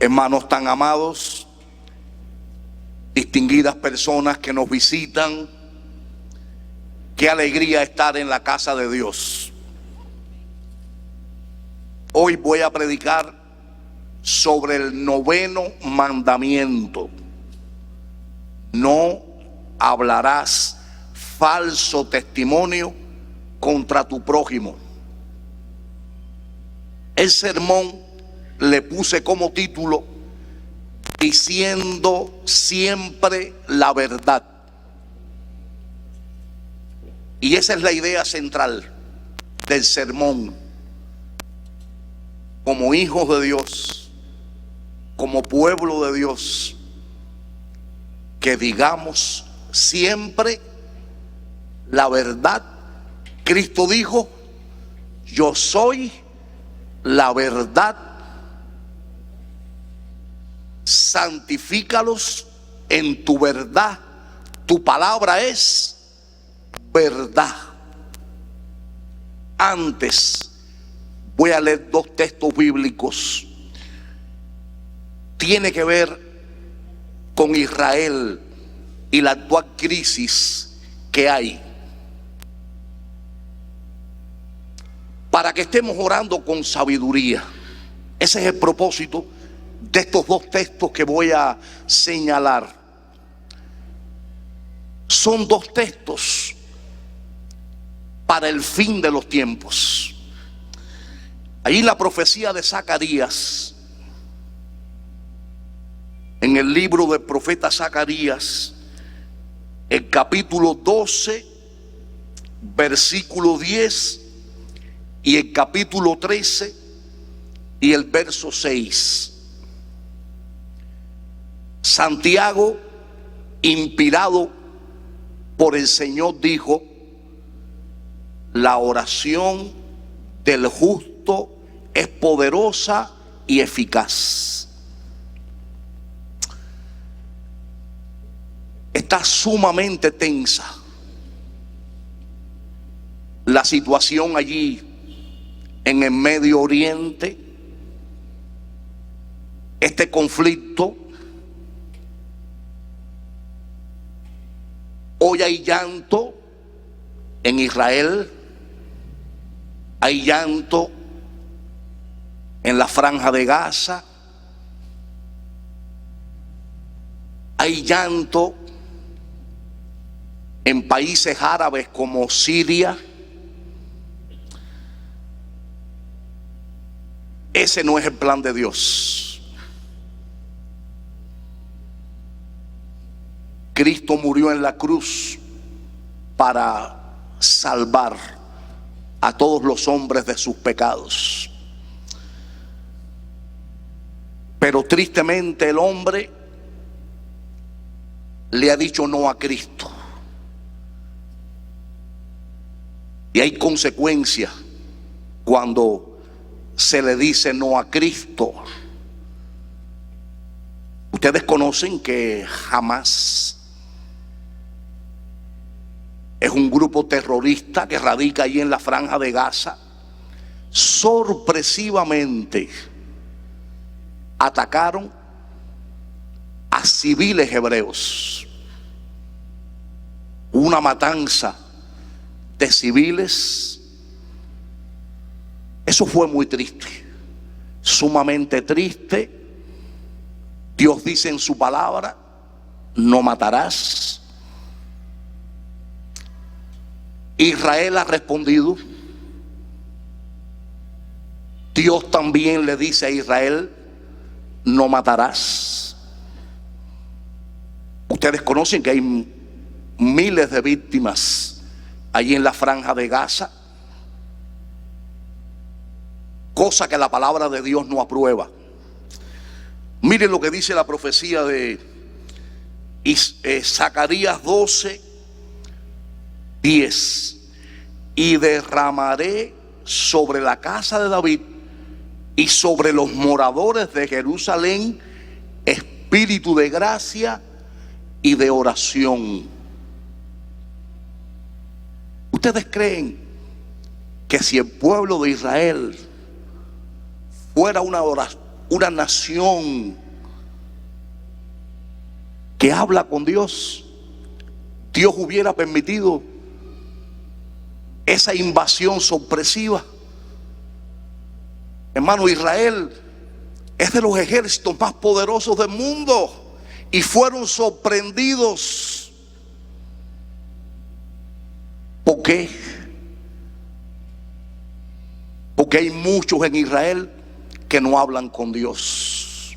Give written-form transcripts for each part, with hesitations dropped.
Hermanos tan amados, distinguidas personas que nos visitan, qué alegría estar en la casa de Dios. Hoy voy a predicar sobre el 9º mandamiento. No hablarás falso testimonio contra tu prójimo. El sermón le puse como título: diciendo siempre la verdad. Y esa es la idea central del sermón. Como hijos de Dios, como pueblo de Dios, que digamos siempre la verdad. Cristo dijo: yo soy la verdad. Santifícalos en tu verdad. Tu palabra es verdad. Antes voy a leer 2 textos bíblicos. Tiene que ver con Israel y la actual crisis que hay. Para que estemos orando con sabiduría. Ese es el propósito de estos 2 textos que voy a señalar. Son 2 textos para el fin de los tiempos. Ahí la profecía de Zacarías, en el libro del profeta Zacarías, el capítulo 12, versículo 10, y el capítulo 13 y el verso 6. Santiago, inspirado por el Señor, dijo: la oración del justo es poderosa y eficaz. Está sumamente tensa la situación allí en el Medio Oriente. Este conflicto, hoy hay llanto en Israel, hay llanto en la Franja de Gaza, hay llanto en países árabes como Siria. Ese no es el plan de Dios. Cristo murió en la cruz para salvar a todos los hombres de sus pecados. Pero tristemente el hombre le ha dicho no a Cristo. Y hay consecuencias cuando se le dice no a Cristo. Ustedes conocen que Hamas es un grupo terrorista que radica ahí en la Franja de Gaza. Sorpresivamente atacaron a civiles hebreos. Una matanza de civiles. Eso fue muy triste, sumamente triste. Dios dice en su palabra: no matarás. Israel ha respondido. Dios también le dice a Israel: no matarás. Ustedes conocen que hay miles de víctimas allí en la Franja de Gaza, cosa que la palabra de Dios no aprueba. Miren lo que dice la profecía de Zacarías 12, 10. Y derramaré sobre la casa de David y sobre los moradores de Jerusalén espíritu de gracia y de oración. ¿Ustedes creen que si el pueblo de Israel fuera una nación que habla con Dios, Dios hubiera permitido esa invasión sorpresiva. Hermano, Israel es de los ejércitos más poderosos del mundo y fueron sorprendidos. ¿Por qué? Porque hay muchos en Israel que no hablan con Dios.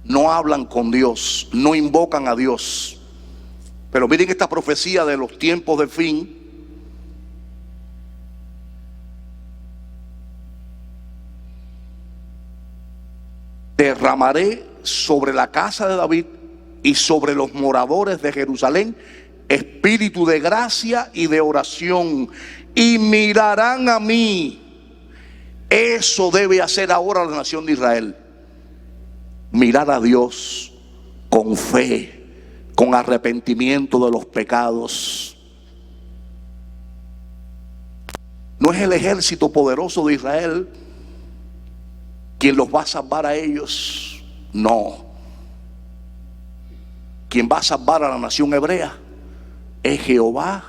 No hablan con Dios, no invocan a Dios. Pero miren esta profecía de los tiempos del fin. Derramaré sobre la casa de David y sobre los moradores de Jerusalén espíritu de gracia y de oración, y mirarán a mí. Eso debe hacer ahora la nación de Israel: mirar a Dios con fe, con arrepentimiento de los pecados. No es el ejército poderoso de Israel quien los va a salvar a ellos, no. Quien va a salvar a la nación hebrea es Jehová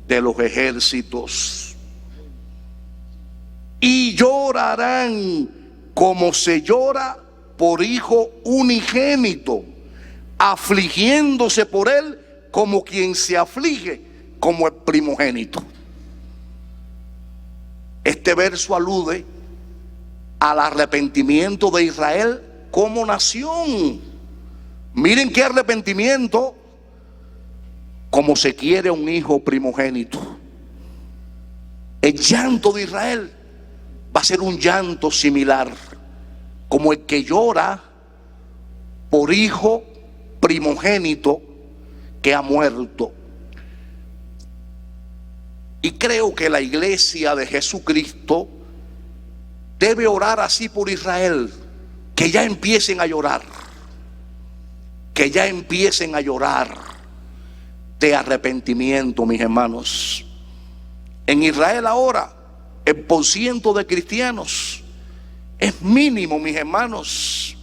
de los ejércitos. Y llorarán como se llora por hijo unigénito, afligiéndose por él como quien se aflige como el primogénito. Este verso alude al arrepentimiento de Israel como nación. Miren qué arrepentimiento: como se quiere un hijo primogénito. El llanto de Israel va a ser un llanto similar, como el que llora por hijo primogénito que ha muerto. Y creo que la iglesia de Jesucristo debe orar así por Israel, que ya empiecen a llorar, que ya empiecen a llorar de arrepentimiento, mis hermanos. En Israel ahora el porciento de cristianos es mínimo, mis hermanos.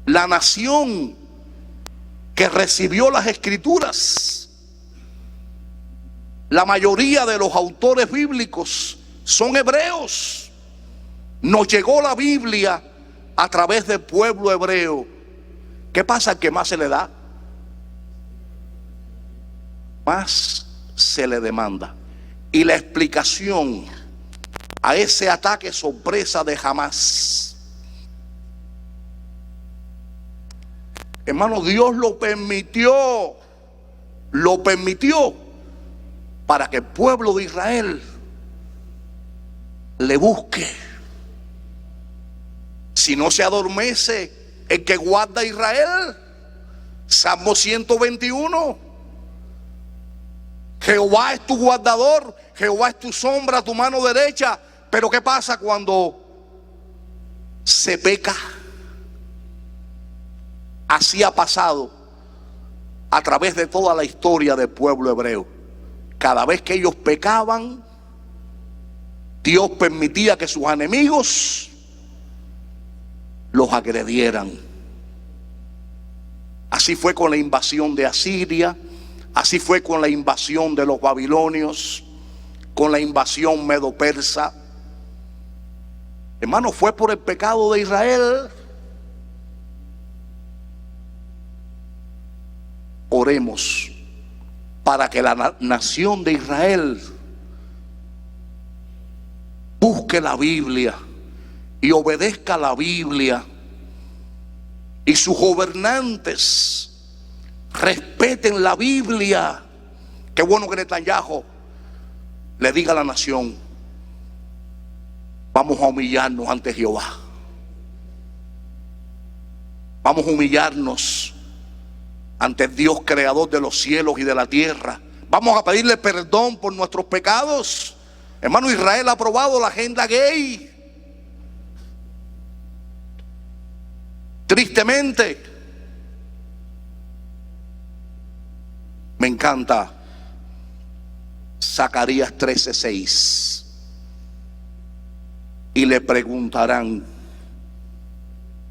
La nación que recibió las escrituras, la mayoría de los autores bíblicos son hebreos. Nos llegó la Biblia a través del pueblo hebreo. ¿Qué pasa? ¿Qué más se le da? Más se le demanda. Y la explicación a ese ataque sorpresa de Hamás, hermano, Dios lo permitió para que el pueblo de Israel le busque. Si no se adormece el que guarda a Israel, Salmo 121. Jehová es tu guardador, Jehová es tu sombra, tu mano derecha. Pero ¿qué pasa cuando se peca? Así ha pasado a través de toda la historia del pueblo hebreo. Cada vez que ellos pecaban, Dios permitía que sus enemigos los agredieran. Así fue con la invasión de Asiria, así fue con la invasión de los babilonios, con la invasión medo-persa. Hermano, fue por el pecado de Israel. Oremos para que la nación de Israel busque la Biblia y obedezca la Biblia, y sus gobernantes respeten la Biblia. Qué bueno que Netanyahu le diga a la nación: vamos a humillarnos ante Jehová, vamos a humillarnos ante el Dios creador de los cielos y de la tierra. Vamos a pedirle perdón por nuestros pecados. Hermano, Israel ha aprobado la agenda gay. Tristemente, me encanta Zacarías 13:6. y le preguntarán: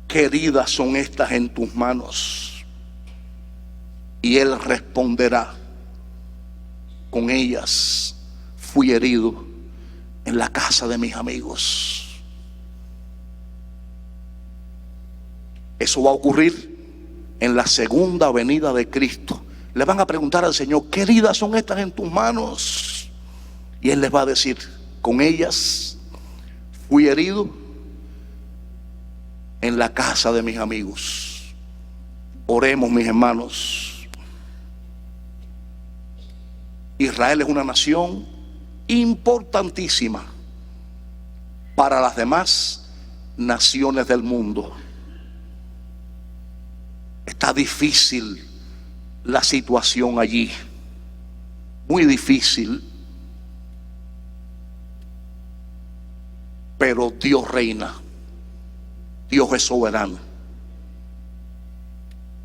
¿qué heridas son estas en tus manos? Y él responderá: con ellas fui herido en la casa de mis amigos. Eso va a ocurrir en la segunda venida de Cristo. Le van a preguntar al Señor: ¿qué heridas son estas en tus manos? Y Él les va a decir: con ellas fui herido en la casa de mis amigos. Oremos, mis hermanos. Israel es una nación importantísima para las demás naciones del mundo. Está difícil la situación allí, muy difícil, pero Dios reina, Dios es soberano.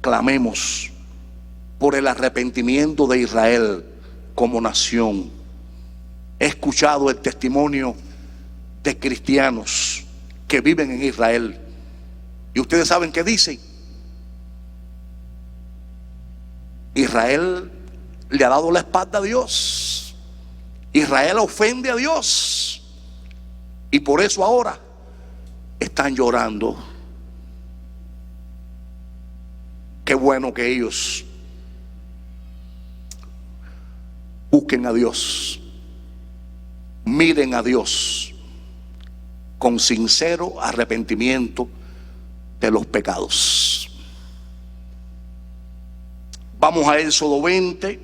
Clamemos por el arrepentimiento de Israel como nación. He escuchado el testimonio de cristianos que viven en Israel, y ustedes saben qué dicen. Israel le ha dado la espalda a Dios. Israel ofende a Dios, y por eso ahora están llorando. Qué bueno que ellos busquen a Dios, miren a Dios con sincero arrepentimiento de los pecados. Vamos a Éxodo 20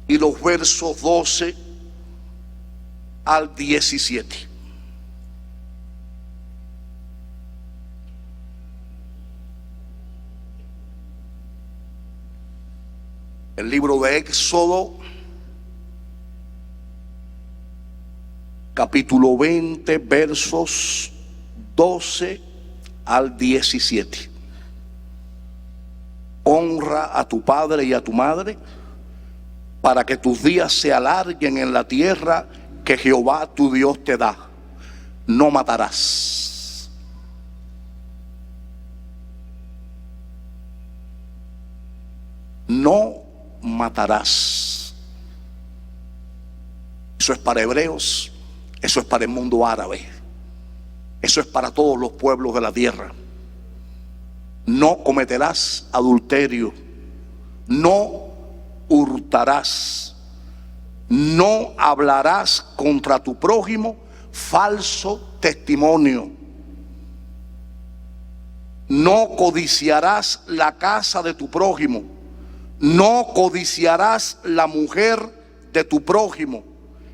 y los versos 12 al 17. El libro de Éxodo, capítulo 20, versos 12 al 17. Honra a tu padre y a tu madre, para que tus días se alarguen en la tierra que Jehová tu Dios te da. No matarás. No matarás. Eso es para hebreos, eso es para el mundo árabe, eso es para todos los pueblos de la tierra. No cometerás adulterio, no hurtarás, no hablarás contra tu prójimo falso testimonio, no codiciarás la casa de tu prójimo, no codiciarás la mujer de tu prójimo,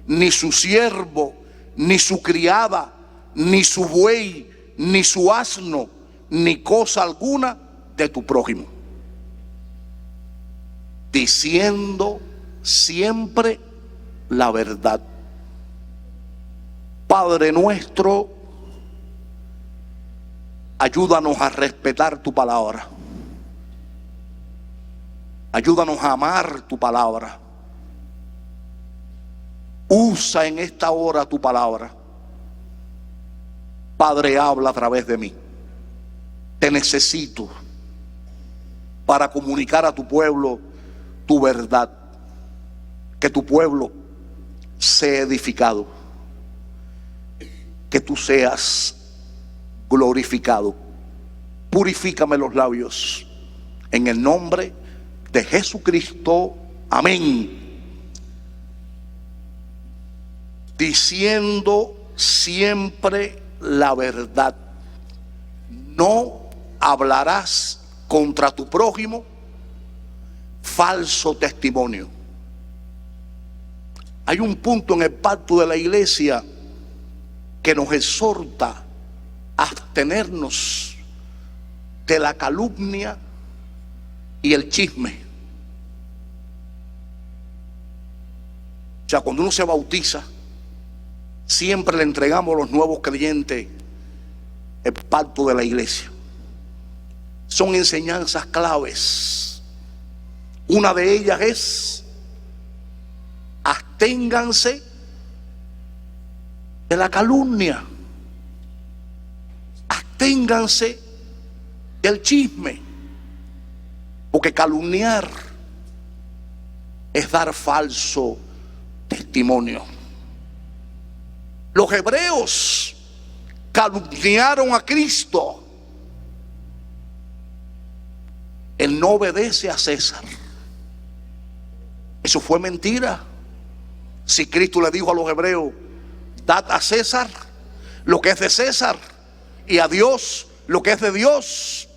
ni su siervo, ni su criada, ni su buey, ni su asno, ni cosa alguna de tu prójimo, diciendo siempre la verdad. Padre nuestro, ayúdanos a respetar tu palabra, ayúdanos a amar tu palabra. Usa en esta hora tu palabra. Padre, habla a través de mí. Te necesito para comunicar a tu pueblo tu verdad, que tu pueblo sea edificado, que tú seas glorificado. Purifícame los labios, en el nombre de Jesucristo, amén. Diciendo siempre la verdad. No hablarás contra tu prójimo falso testimonio. Hay un punto en el pacto de la iglesia que nos exhorta a abstenernos de la calumnia y el chisme. O sea, cuando uno se bautiza, siempre le entregamos a los nuevos creyentes el pacto de la iglesia. Son enseñanzas claves. Una de ellas es: absténganse de la calumnia. Absténganse del chisme, porque calumniar es dar falso testimonio. Los hebreos calumniaron a Cristo. Él no obedece a César. Eso fue mentira. Si Cristo le dijo a los hebreos: dad a César lo que es de César y a Dios lo que es de Dios.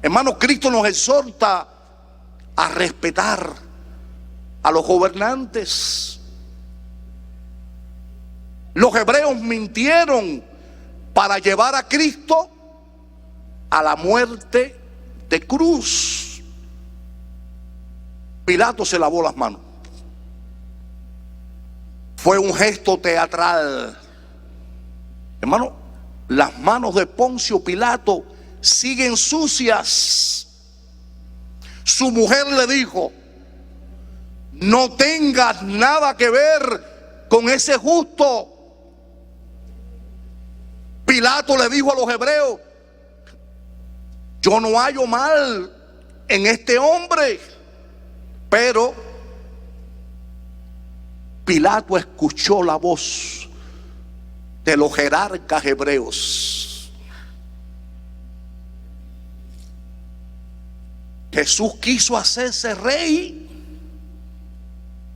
Hermano, Cristo nos exhorta a respetar a los gobernantes. Los hebreos mintieron para llevar a Cristo a la muerte de cruz. Pilato se lavó las manos. Fue un gesto teatral. Hermano, las manos de Poncio Pilato siguen sucias. Su mujer le dijo: no tengas nada que ver con ese justo. Pilato le dijo a los hebreos: yo no hallo mal en este hombre. Pero Pilato escuchó la voz de los jerarcas hebreos. Jesús quiso hacerse rey.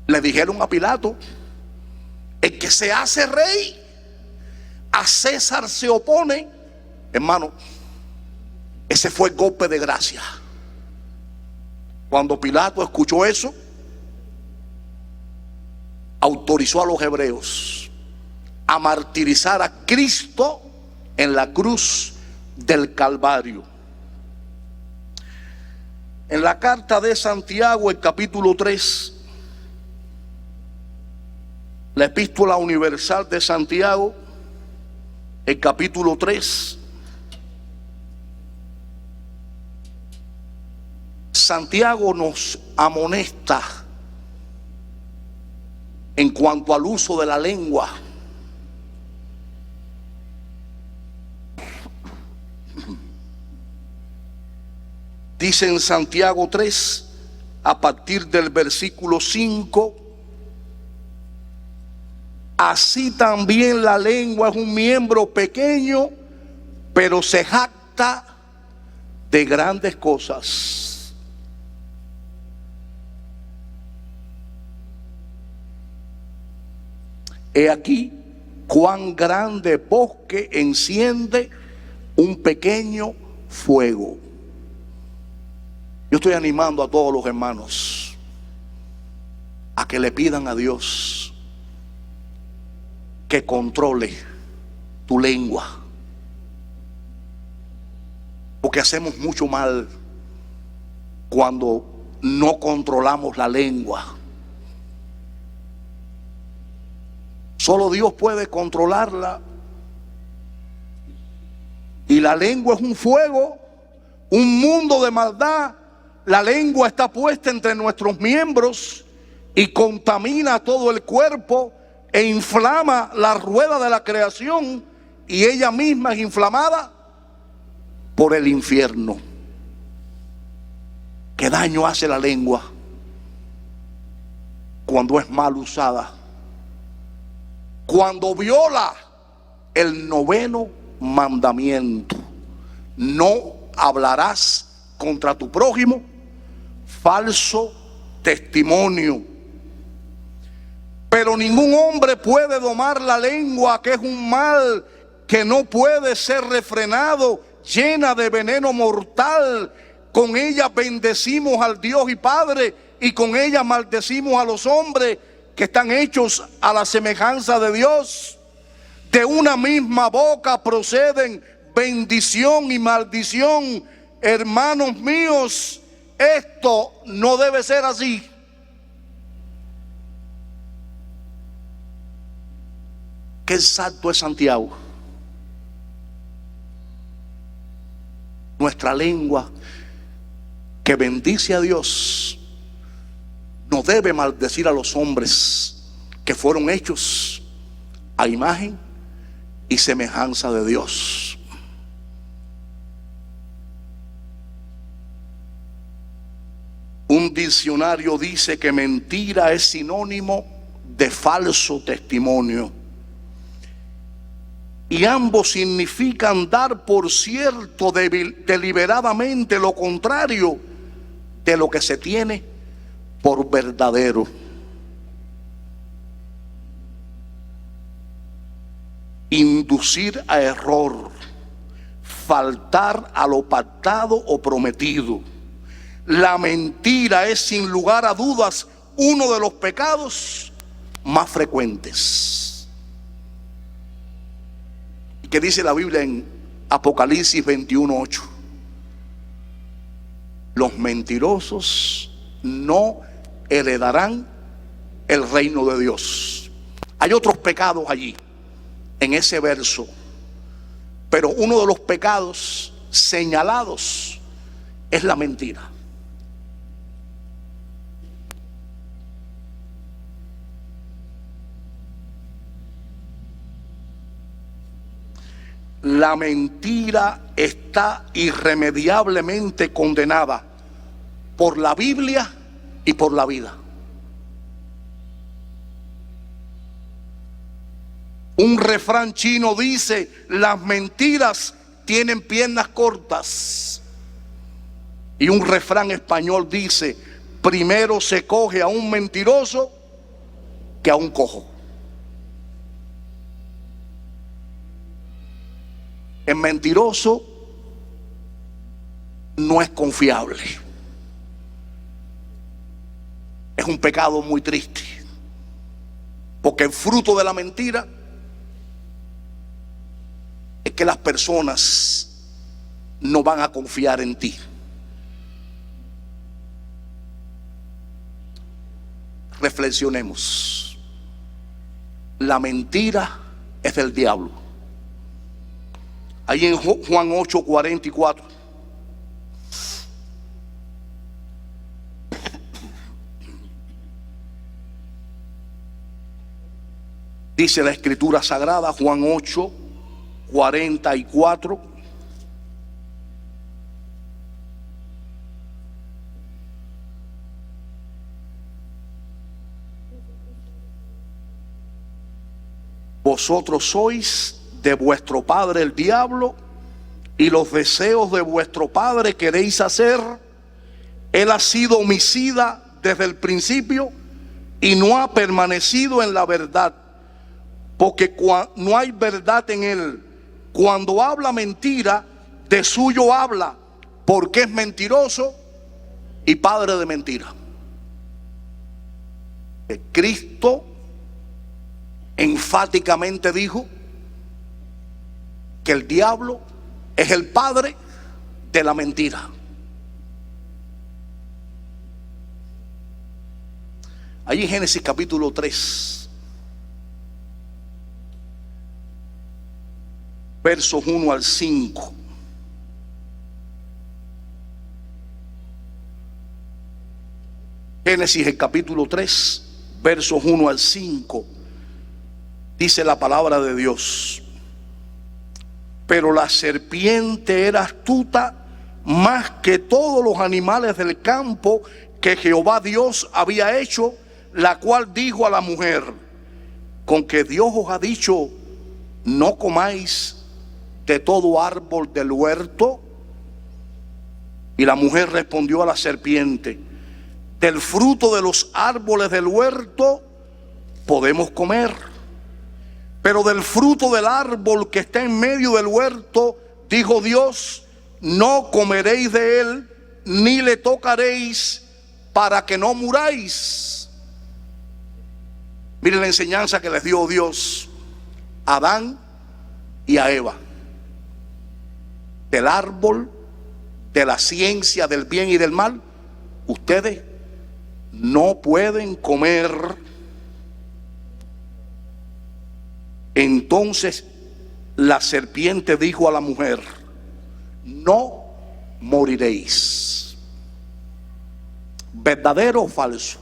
Le dijeron a Pilato: el que se hace rey a César se opone. Hermano, ese fue el golpe de gracia. Cuando Pilato escuchó eso, autorizó a los hebreos a martirizar a Cristo en la cruz del Calvario. En la carta de Santiago, el capítulo 3, la epístola universal de Santiago, el capítulo 3, Santiago nos amonesta en cuanto al uso de la lengua. Dice en Santiago 3, a partir del versículo 5: así también la lengua es un miembro pequeño, pero se jacta de grandes cosas. He aquí cuán grande bosque enciende un pequeño fuego. Yo estoy animando a todos los hermanos a que le pidan a Dios que controle tu lengua, porque hacemos mucho mal cuando no controlamos la lengua. Solo Dios puede controlarla. Y la lengua es un fuego, un mundo de maldad. La lengua está puesta entre nuestros miembros y contamina todo el cuerpo e inflama la rueda de la creación, y ella misma es inflamada por el infierno. ¿Qué daño hace la lengua cuando es mal usada? Cuando viola el 9º mandamiento: no hablarás contra tu prójimo falso testimonio. Pero ningún hombre puede domar la lengua, que es un mal que no puede ser refrenado, llena de veneno mortal. Con ella bendecimos al Dios y Padre, y con ella maldecimos a los hombres que están hechos a la semejanza de Dios. De una misma boca proceden bendición y maldición. Hermanos míos, esto no debe ser así. Qué exacto es Santiago. Nuestra lengua que bendice a Dios no debe maldecir a los hombres que fueron hechos a imagen y semejanza de Dios. Un diccionario dice que mentira es sinónimo de falso testimonio, y ambos significan dar por cierto deliberadamente lo contrario de lo que se tiene por verdadero. Inducir a error, faltar a lo pactado o prometido. La mentira es sin lugar a dudas uno de los pecados más frecuentes. ¿Y qué dice la Biblia en Apocalipsis 21:8? Los mentirosos no heredarán el reino de Dios. Hay otros pecados allí en ese verso, pero uno de los pecados señalados es la mentira. La mentira está irremediablemente condenada por la Biblia y por la vida. Un refrán chino dice: las mentiras tienen piernas cortas. Y un refrán español dice: primero se coge a un mentiroso que a un cojo. El mentiroso no es confiable. Es un pecado muy triste, porque el fruto de la mentira es que las personas no van a confiar en ti. Reflexionemos. La mentira es del diablo. Ahí en Juan 8:44 dice la Escritura Sagrada, Juan 8:44: vosotros sois de vuestro padre el diablo, y los deseos de vuestro padre queréis hacer. Él ha sido homicida desde el principio y no ha permanecido en la verdad, porque no hay verdad en él. Cuando habla mentira, de suyo habla, porque es mentiroso y padre de mentira. Cristo enfáticamente dijo que el diablo es el padre de la mentira. Allí en Génesis capítulo 3, versos 1 al 5. Génesis el capítulo 3, versos 1 al 5. Dice la palabra de Dios: pero la serpiente era astuta más que todos los animales del campo que Jehová Dios había hecho, la cual dijo a la mujer: con que Dios os ha dicho, no comáis de todo árbol del huerto. Y la mujer respondió a la serpiente: del fruto de los árboles del huerto podemos comer, pero del fruto del árbol que está en medio del huerto, dijo Dios, no comeréis de él, ni le tocaréis, para que no muráis. Miren la enseñanza que les dio Dios a Adán y a Eva: del árbol de la ciencia del bien y del mal, ustedes no pueden comer. Entonces la serpiente dijo a la mujer: no moriréis. ¿Verdadero o falso?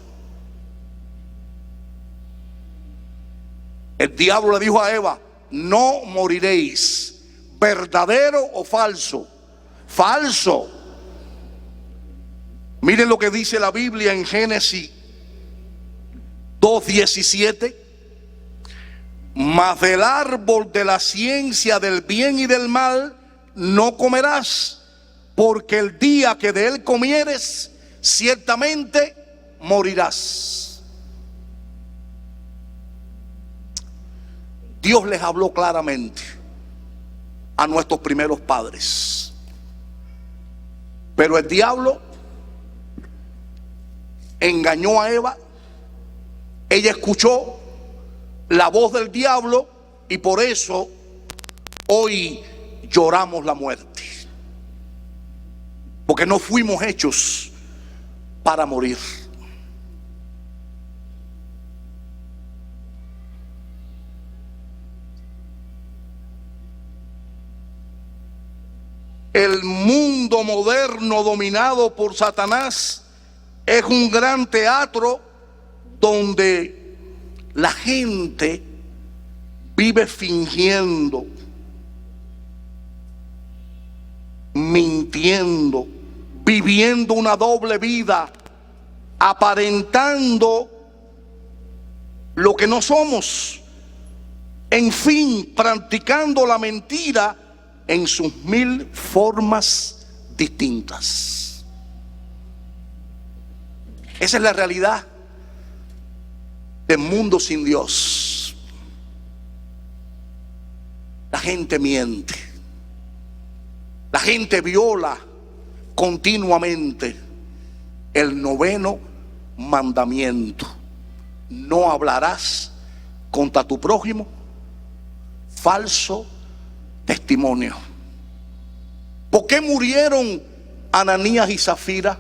El diablo le dijo a Eva: no moriréis. ¿Verdadero o falso? Falso. Miren lo que dice la Biblia en Génesis 2:17. Mas del árbol de la ciencia del bien y del mal no comerás, porque el día que de él comieres, ciertamente morirás. Dios les habló claramente a nuestros primeros padres, pero el diablo engañó a Eva. Ella escuchó la voz del diablo y por eso hoy lloramos la muerte, porque no fuimos hechos para morir. El mundo moderno dominado por Satanás es un gran teatro donde la gente vive fingiendo, mintiendo, viviendo una doble vida, aparentando lo que no somos, en fin, practicando la mentira en sus mil formas distintas. Esa es la realidad del mundo sin Dios. La gente miente, la gente viola continuamente el 9º mandamiento: no hablarás contra tu prójimo falso testimonio. ¿Por qué murieron Ananías y Zafira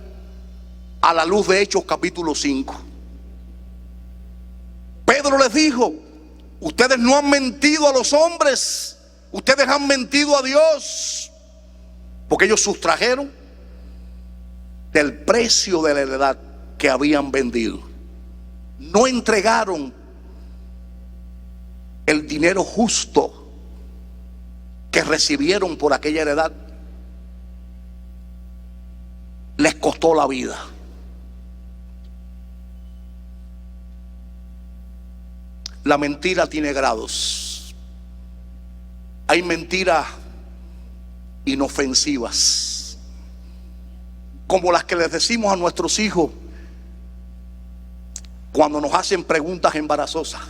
a la luz de Hechos capítulo 5? Pedro les dijo: ustedes no han mentido a los hombres, ustedes han mentido a Dios, porque ellos sustrajeron del precio de la heredad que habían vendido. No entregaron el dinero justo que recibieron por aquella heredad. Les costó la vida. La mentira tiene grados. Hay mentiras inofensivas, como las que les decimos a nuestros hijos cuando nos hacen preguntas embarazosas,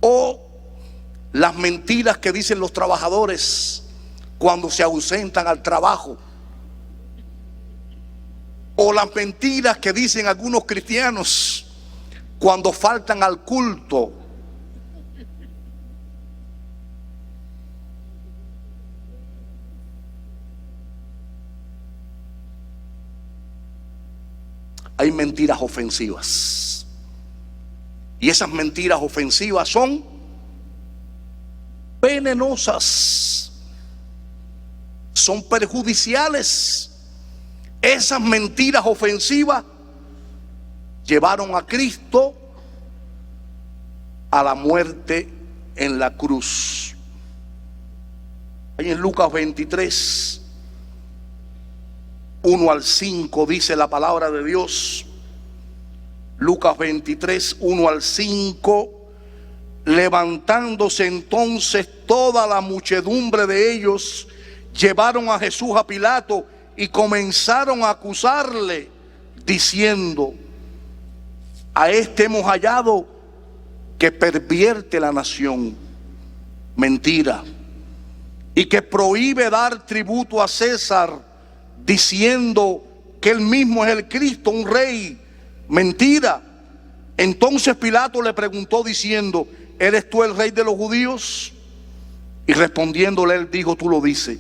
o las mentiras que dicen los trabajadores cuando se ausentan al trabajo, o las mentiras que dicen algunos cristianos cuando faltan al culto. Hay mentiras ofensivas, y esas mentiras ofensivas son venenosas, son perjudiciales. Esas mentiras ofensivas llevaron a Cristo a la muerte en la cruz. Ahí en Lucas 23, 1 al 5 dice la palabra de Dios. Lucas 23, 1 al 5. Levantándose entonces toda la muchedumbre de ellos, llevaron a Jesús a Pilato y comenzaron a acusarle, diciendo: a este hemos hallado que pervierte la nación. Mentira. Y que prohíbe dar tributo a César, diciendo que él mismo es el Cristo, un rey. Mentira. Entonces Pilato le preguntó diciendo: ¿eres tú el rey de los judíos? Y respondiéndole él dijo: tú lo dices.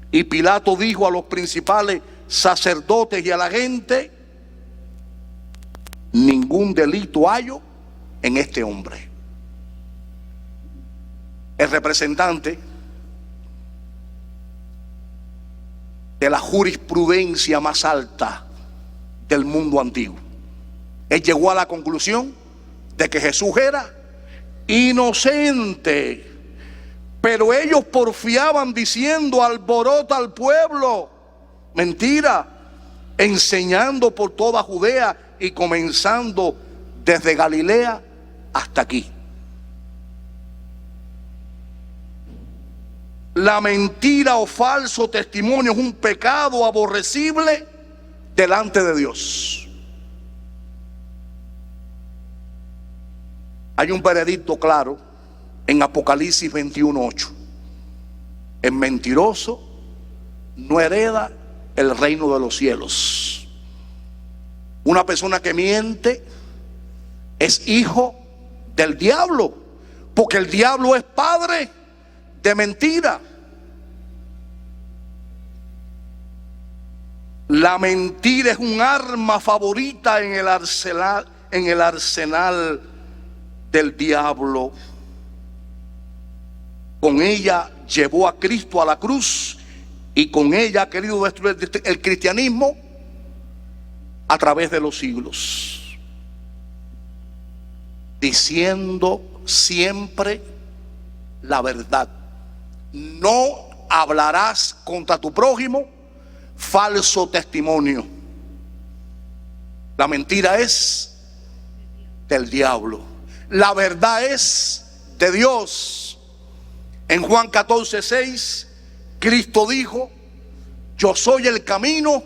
Y Pilato dijo a los principales sacerdotes y a la gente: ningún delito hallo en este hombre. El representante de la jurisprudencia más alta del mundo antiguo, él llegó a la conclusión de que Jesús era inocente. Pero ellos porfiaban diciendo: alborota al pueblo. Mentira. Enseñando por toda Judea y comenzando desde Galilea hasta aquí. La mentira o falso testimonio es un pecado aborrecible delante de Dios. Hay un veredicto claro en Apocalipsis 21:8. El mentiroso no hereda el reino de los cielos. Una persona que miente es hijo del diablo, porque el diablo es padre de mentira. La mentira es un arma favorita en el arsenal del diablo. Con ella llevó a Cristo a la cruz y con ella ha querido destruir el cristianismo a través de los siglos, diciendo siempre la verdad. No hablarás contra tu prójimo falso testimonio. La mentira es del diablo, la verdad es de Dios. En Juan 14:6, Cristo dijo: yo soy el camino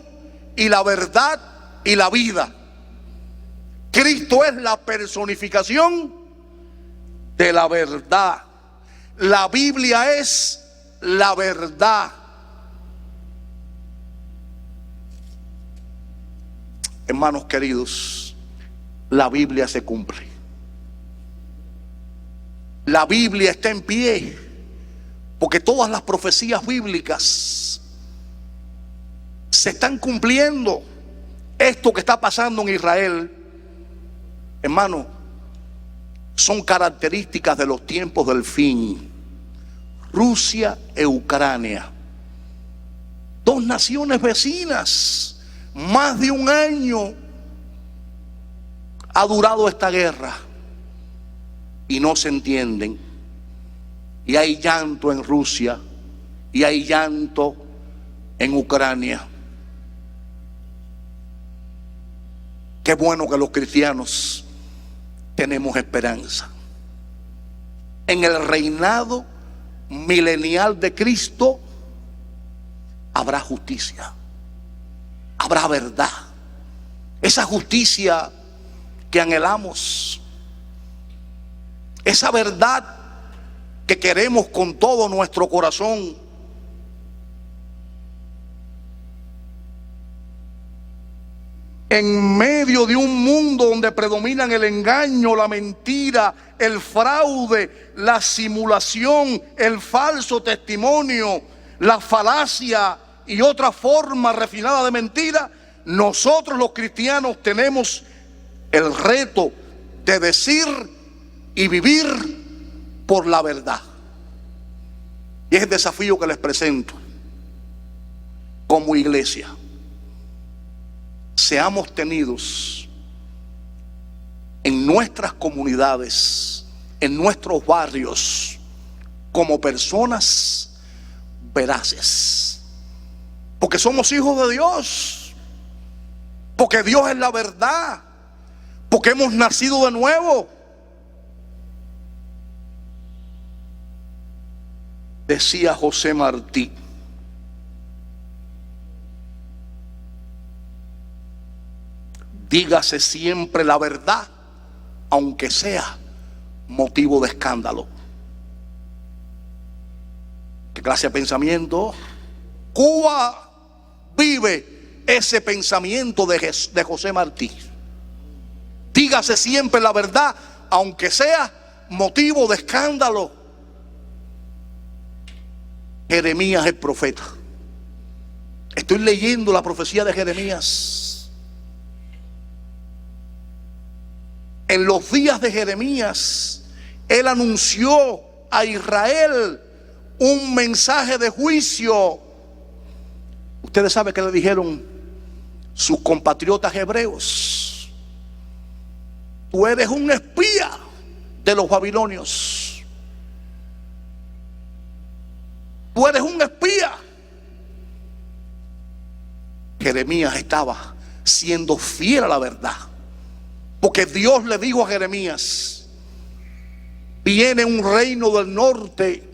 y la verdad y la vida. Cristo es la personificación de la verdad. La Biblia es la verdad. Hermanos queridos, la Biblia se cumple. La Biblia está en pie, porque todas las profecías bíblicas se están cumpliendo. Esto que está pasando en Israel, hermano, son características de los tiempos del fin. Rusia e Ucrania, dos naciones vecinas. Más de un año ha durado esta guerra y no se entienden. Y hay llanto en Rusia y hay llanto en Ucrania. Qué bueno que los cristianos tenemos esperanza. En el reinado milenial de Cristo habrá justicia, habrá verdad. Esa justicia que anhelamos, esa verdad que queremos con todo nuestro corazón. En medio de un mundo donde predominan el engaño, la mentira, el fraude, la simulación, el falso testimonio, la falacia y otra forma refinada de mentira, nosotros los cristianos tenemos el reto de decir y vivir por la verdad. Y es el desafío que les presento como iglesia. Seamos tenidos en nuestras comunidades, en nuestros barrios, como personas veraces, porque somos hijos de Dios, porque Dios es la verdad, porque hemos nacido de nuevo. Decía José Martí: dígase siempre la verdad, aunque sea motivo de escándalo. ¿Qué clase de pensamiento? Cuba vive ese pensamiento de José Martí. Dígase siempre la verdad, aunque sea motivo de escándalo. Jeremías el profeta. Estoy leyendo la profecía de Jeremías. En los días de Jeremías, él anunció a Israel un mensaje de juicio. Ustedes saben que le dijeron sus compatriotas hebreos: tú eres un espía de los babilonios. Tú eres un espía. Jeremías estaba siendo fiel a la verdad, porque Dios le dijo a Jeremías: viene un reino del norte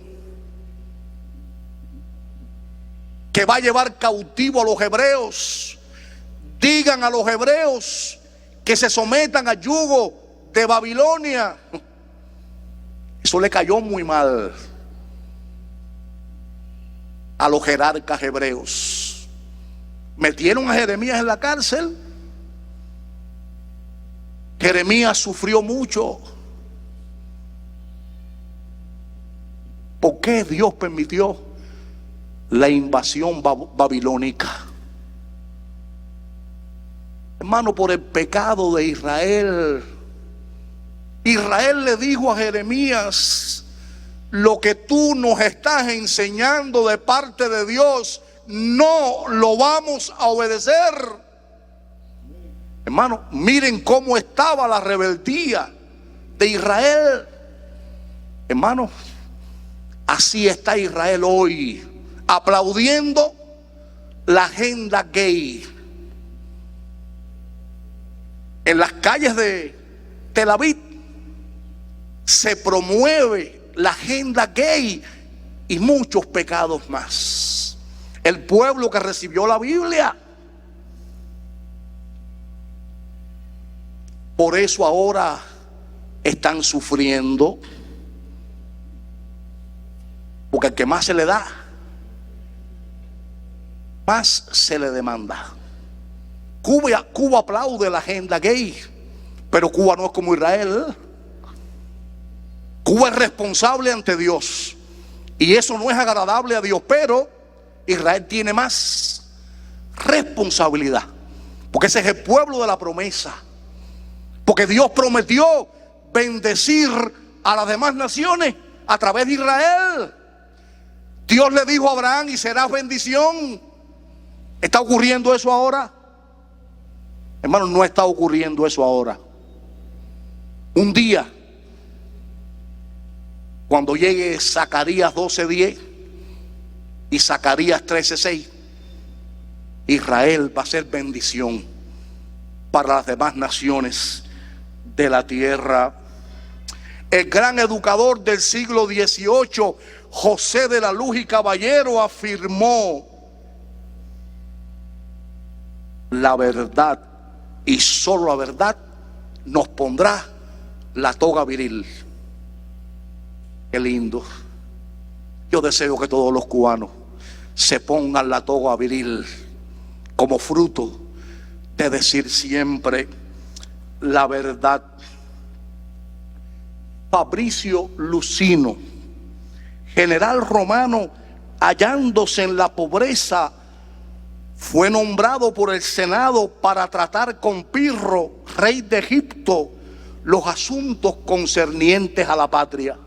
que va a llevar cautivo a los hebreos. Digan a los hebreos que se sometan al yugo de Babilonia. Eso le cayó muy mal a los jerarcas hebreos. Metieron a Jeremías en la cárcel. Jeremías sufrió mucho. ¿Por qué Dios permitió la invasión babilónica? Hermano, por el pecado de Israel. Israel le dijo a Jeremías: lo que tú nos estás enseñando de parte de Dios, no lo vamos a obedecer. Hermano, miren cómo estaba la rebeldía de Israel. Hermano, así está Israel hoy, aplaudiendo la agenda gay. En las calles de Tel Aviv se promueve la agenda gay y muchos pecados más. El pueblo que recibió la Biblia, por eso ahora están sufriendo, porque al que más se le da, más se le demanda. Cuba aplaude la agenda gay, pero Cuba no es como Israel. Cuba es responsable ante Dios y eso no es agradable a Dios, pero Israel tiene más responsabilidad, porque ese es el pueblo de la promesa, porque Dios prometió bendecir a las demás naciones a través de Israel. Dios le dijo a Abraham: y serás bendición. ¿Está ocurriendo eso ahora? Hermano, no está ocurriendo eso ahora. Un día, cuando llegue Zacarías 12:10 y Zacarías 13:6, Israel va a ser bendición para las demás naciones de la tierra. El gran educador del siglo XVIII, José de la Luz y Caballero, afirmó: la verdad y solo la verdad nos pondrá la toga viril. Qué lindo. Yo deseo que todos los cubanos se pongan la toga viril como fruto de decir siempre la verdad. Fabricio Lucino, general romano, hallándose en la pobreza, fue nombrado por el Senado para tratar con Pirro, rey de Egipto, los asuntos concernientes a la patria.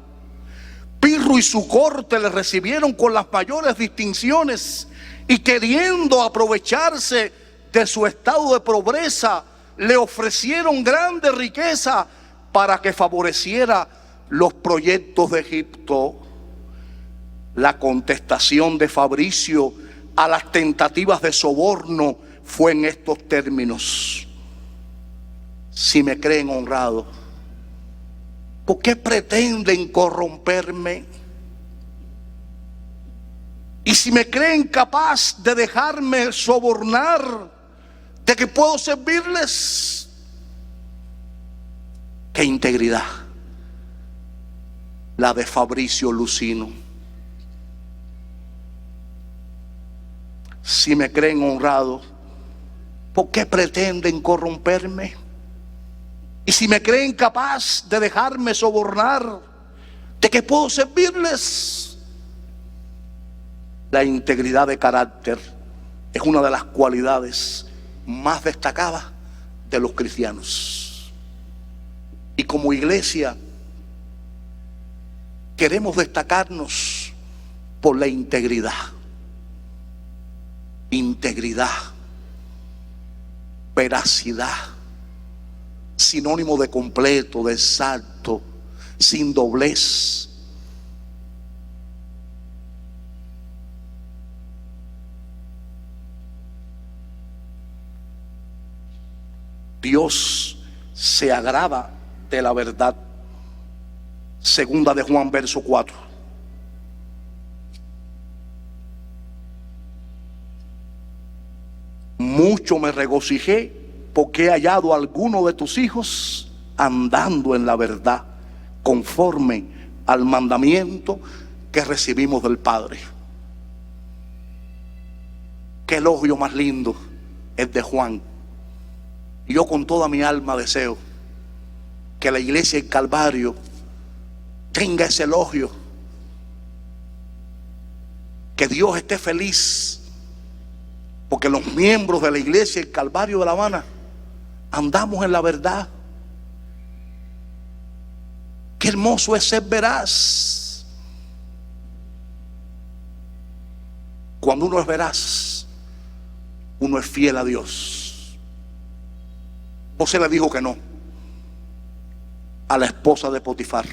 Pirro y su corte le recibieron con las mayores distinciones y, queriendo aprovecharse de su estado de pobreza, le ofrecieron grande riqueza para que favoreciera los proyectos de Egipto. La contestación de Fabricio a las tentativas de soborno fue en estos términos: si me creen honrado, ¿por qué pretenden corromperme? Y si me creen capaz de dejarme sobornar, ¿de qué puedo servirles? ¡Qué integridad la de Fabricio Lucino! Si me creen honrado, ¿por qué pretenden corromperme? Y si me creen capaz de dejarme sobornar, ¿de qué puedo servirles? La integridad de carácter es una de las cualidades más destacadas de los cristianos. Y como iglesia queremos destacarnos por la integridad. Integridad, veracidad, sinónimo de completo, de exacto, sin doblez. Dios se agrada de la verdad. Segunda de Juan, verso 4. Mucho me regocijé porque he hallado a alguno de tus hijos andando en la verdad, conforme al mandamiento que recibimos del Padre. Qué elogio más lindo es de Juan. Y yo con toda mi alma deseo que la iglesia del Calvario tenga ese elogio, que Dios esté feliz porque los miembros de la iglesia del Calvario de La Habana andamos en la verdad. Qué hermoso es ser veraz. Cuando uno es veraz, uno es fiel a Dios. José le dijo que no a la esposa de Potifar,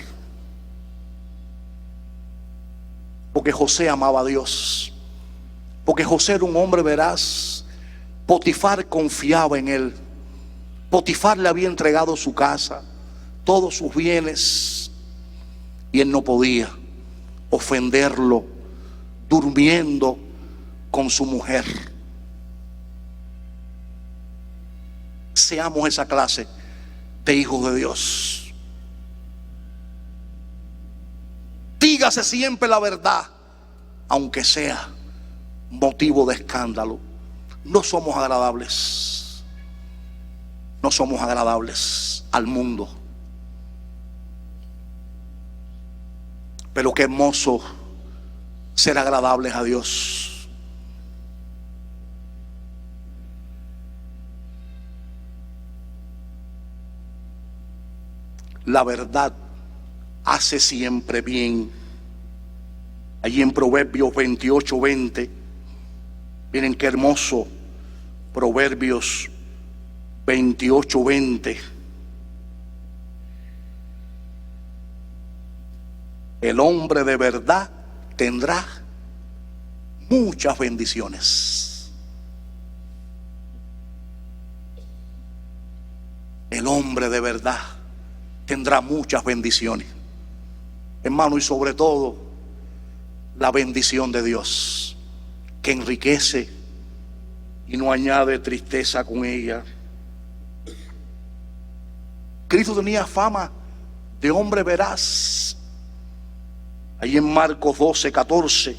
porque José amaba a Dios, porque José era un hombre veraz. Potifar confiaba en él. Potifar le había entregado su casa, todos sus bienes, y él no podía ofenderlo durmiendo con su mujer. Seamos esa clase de hijos de Dios. Dígase siempre la verdad, aunque sea motivo de escándalo. No somos agradables. No somos agradables al mundo. Pero qué hermoso ser agradables a Dios. La verdad hace siempre bien. Allí en Proverbios 28:20, miren qué hermoso. Proverbios 28:20. El hombre de verdad tendrá muchas bendiciones. El hombre de verdad tendrá muchas bendiciones, hermano, y sobre todo la bendición de Dios, que enriquece y no añade tristeza con ella. Cristo tenía fama de hombre veraz. Ahí en Marcos 12:14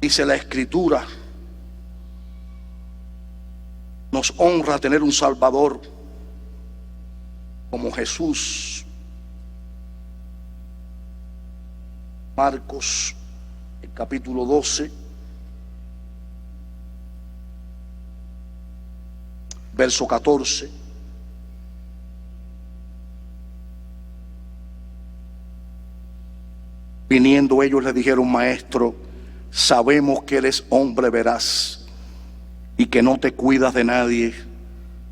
dice la Escritura: nos honra tener un Salvador como Jesús. Marcos, el capítulo 12, verso 14. Viniendo ellos le dijeron: Maestro, sabemos que eres hombre veraz y que no te cuidas de nadie,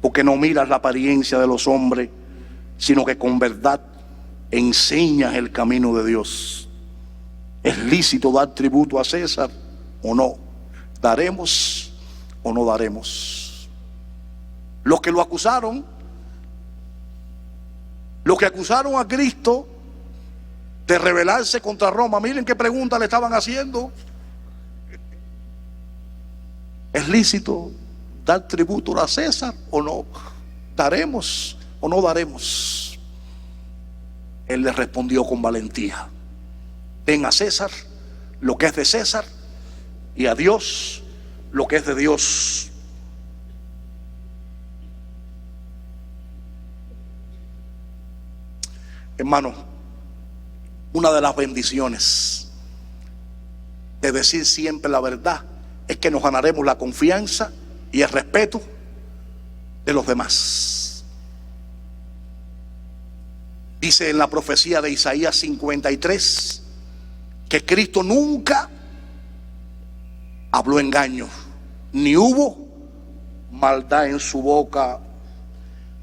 porque no miras la apariencia de los hombres, sino que con verdad enseñas el camino de Dios. ¿Es lícito dar tributo a César o no? ¿Daremos o no daremos? Los que lo acusaron, los que acusaron a Cristo de rebelarse contra Roma, miren qué pregunta le estaban haciendo. ¿Es lícito dar tributo a César o no? ¿Daremos o no daremos? Él le respondió con valentía: den a César lo que es de César y a Dios lo que es de Dios. Hermano, una de las bendiciones de decir siempre la verdad es que nos ganaremos la confianza y el respeto de los demás. Dice en la profecía de Isaías 53 que Cristo nunca habló engaño, ni hubo maldad en su boca.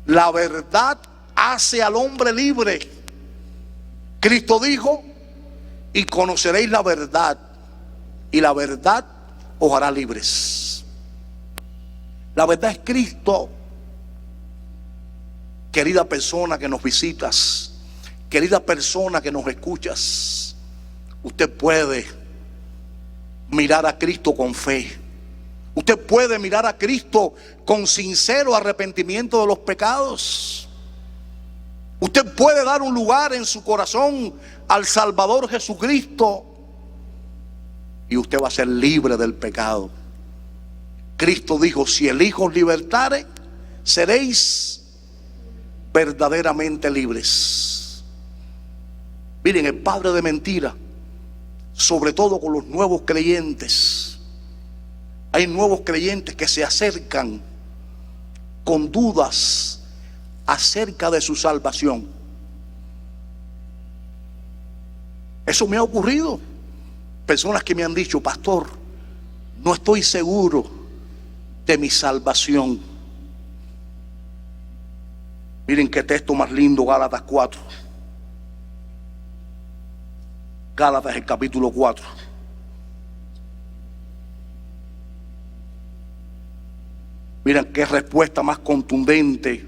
La verdad hace al hombre libre. Cristo dijo: y conoceréis la verdad, y la verdad os hará libres. La verdad es Cristo. Querida persona que nos visitas, querida persona que nos escuchas, usted puede mirar a Cristo con fe. Usted puede mirar a Cristo con sincero arrepentimiento de los pecados. Usted puede dar un lugar en su corazón al Salvador Jesucristo y usted va a ser libre del pecado. Cristo dijo: si el Hijo os libertare, seréis verdaderamente libres. Miren, el padre de mentira, sobre todo con los nuevos creyentes, hay nuevos creyentes que se acercan con dudas acerca de su salvación. Eso me ha ocurrido. Personas que me han dicho: pastor, no estoy seguro de mi salvación. Miren qué texto más lindo, Gálatas 4. Gálatas, el capítulo 4. Miren qué respuesta más contundente.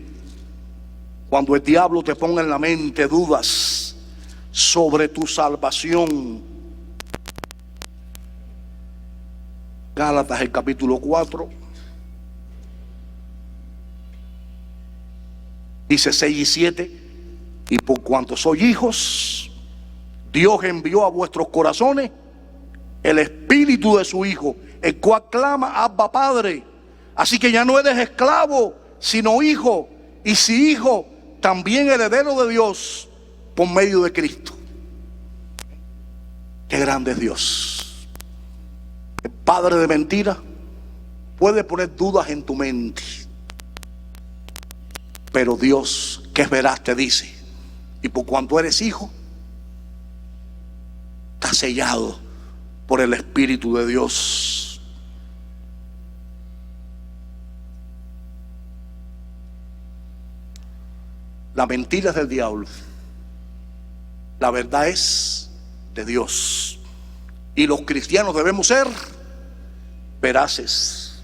Cuando el diablo te ponga en la mente dudas sobre tu salvación. Gálatas, el capítulo 4. Dice 6 y 7. Y por cuanto sois hijos, Dios envió a vuestros corazones el espíritu de su Hijo, el cual clama: Abba, Padre. Así que ya no eres esclavo, sino hijo, y si hijo, también heredero de Dios por medio de Cristo. Qué grande es Dios. El padre de mentira puede poner dudas en tu mente, pero Dios, que es veraz, te dice: y por cuanto eres hijo, estás sellado por el Espíritu de Dios. La mentira es del diablo, la verdad es de Dios, y los cristianos debemos ser veraces.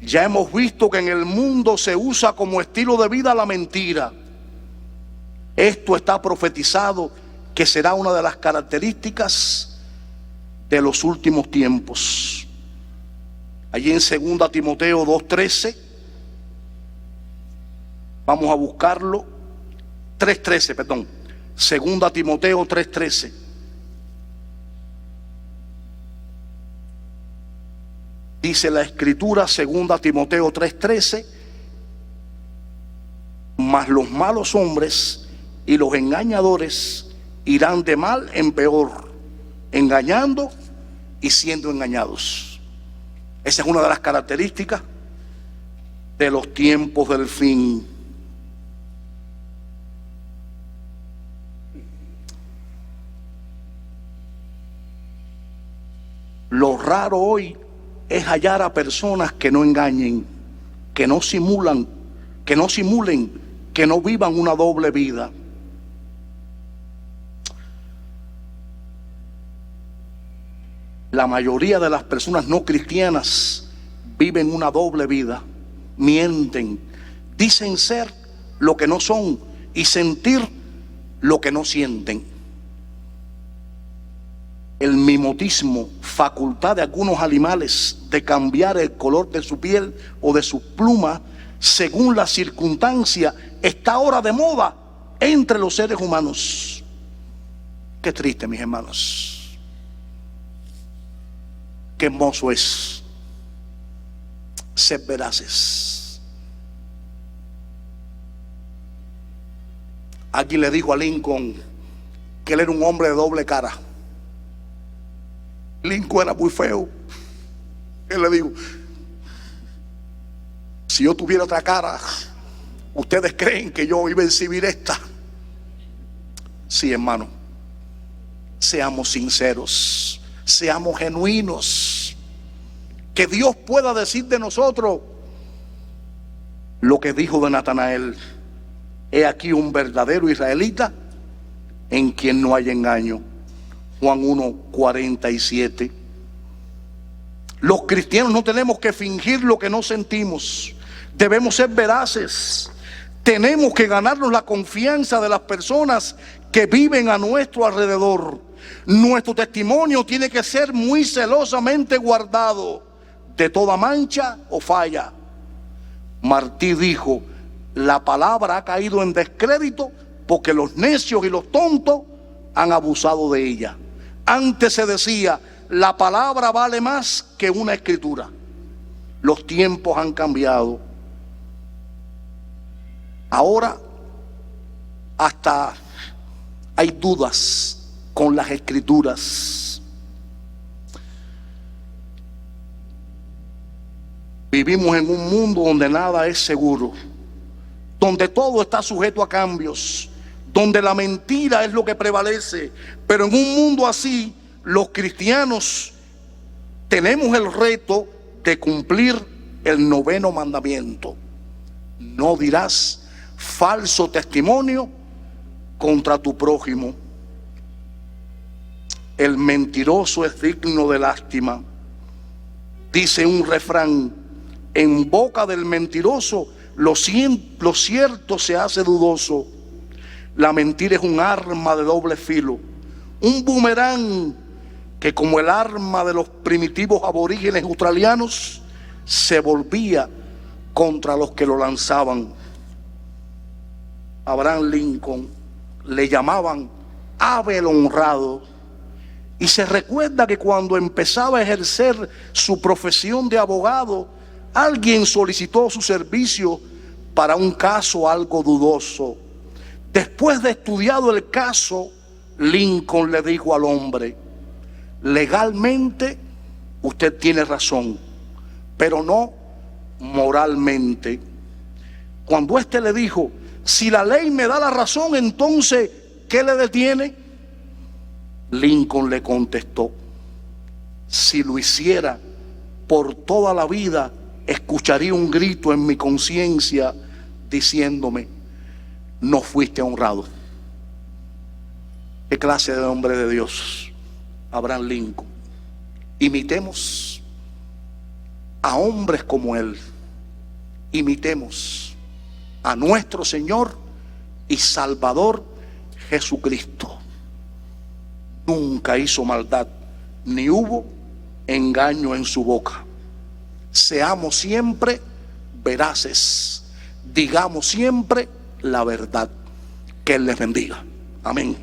Ya hemos visto que en el mundo se usa como estilo de vida la mentira. Esto está profetizado que será una de las características de los últimos tiempos. Allí en 2 Timoteo 2:13, vamos a buscarlo. 3:13, perdón. 2 Timoteo 3:13. Dice la escritura, 2 Timoteo 3:13: mas los malos hombres y los engañadores irán de mal en peor, engañando y siendo engañados. Esa es una de las características de los tiempos del fin. Lo raro hoy es hallar a personas que no engañen, que no simulen, que no vivan una doble vida. La mayoría de las personas no cristianas viven una doble vida, mienten, dicen ser lo que no son y sentir lo que no sienten. El mimetismo, facultad de algunos animales de cambiar el color de su piel o de sus plumas según la circunstancia, está ahora de moda entre los seres humanos. Qué triste, mis hermanos. Qué hermoso es ser veraces. Alguien le dijo a Lincoln que él era un hombre de doble cara. Lincoln era muy feo. Él le dijo: si yo tuviera otra cara, ¿ustedes creen que yo iba a exhibir esta? Sí, hermano, seamos sinceros, seamos genuinos. Que Dios pueda decir de nosotros: lo que dijo de Natanael: he aquí un verdadero israelita en quien no hay engaño. Juan 1:47. Los cristianos no tenemos que fingir lo que no sentimos. Debemos ser veraces. Tenemos que ganarnos la confianza de las personas que viven a nuestro alrededor. Nuestro testimonio tiene que ser muy celosamente guardado de toda mancha o falla. Martí dijo: la palabra ha caído en descrédito porque los necios y los tontos han abusado de ella. Antes se decía: la palabra vale más que una escritura. Los tiempos han cambiado. Ahora hasta hay dudas con las escrituras. Vivimos en un mundo donde nada es seguro, donde todo está sujeto a cambios, donde la mentira es lo que prevalece. Pero en un mundo así, los cristianos tenemos el reto de cumplir el 9º mandamiento: no dirás falso testimonio contra tu prójimo. El mentiroso es digno de lástima. Dice un refrán: en boca del mentiroso lo cierto se hace dudoso. La mentira es un arma de doble filo, un boomerang que, como el arma de los primitivos aborígenes australianos, se volvía contra los que lo lanzaban. Abraham Lincoln le llamaban Abel honrado, y se recuerda que cuando empezaba a ejercer su profesión de abogado, alguien solicitó su servicio para un caso algo dudoso. Después de estudiado el caso, Lincoln le dijo al hombre: legalmente usted tiene razón, pero no moralmente. Cuando éste le dijo: si la ley me da la razón, entonces ¿qué le detiene? Lincoln le contestó: si lo hiciera por toda la vida, escucharía un grito en mi conciencia diciéndome: no fuiste honrado. ¿Qué clase de hombre de Dios? Abraham Lincoln. Imitemos a hombres como él. Imitemos a nuestro Señor y Salvador Jesucristo. Nunca hizo maldad, ni hubo engaño en su boca. Seamos siempre veraces, digamos siempre la verdad. Que Él les bendiga. Amén.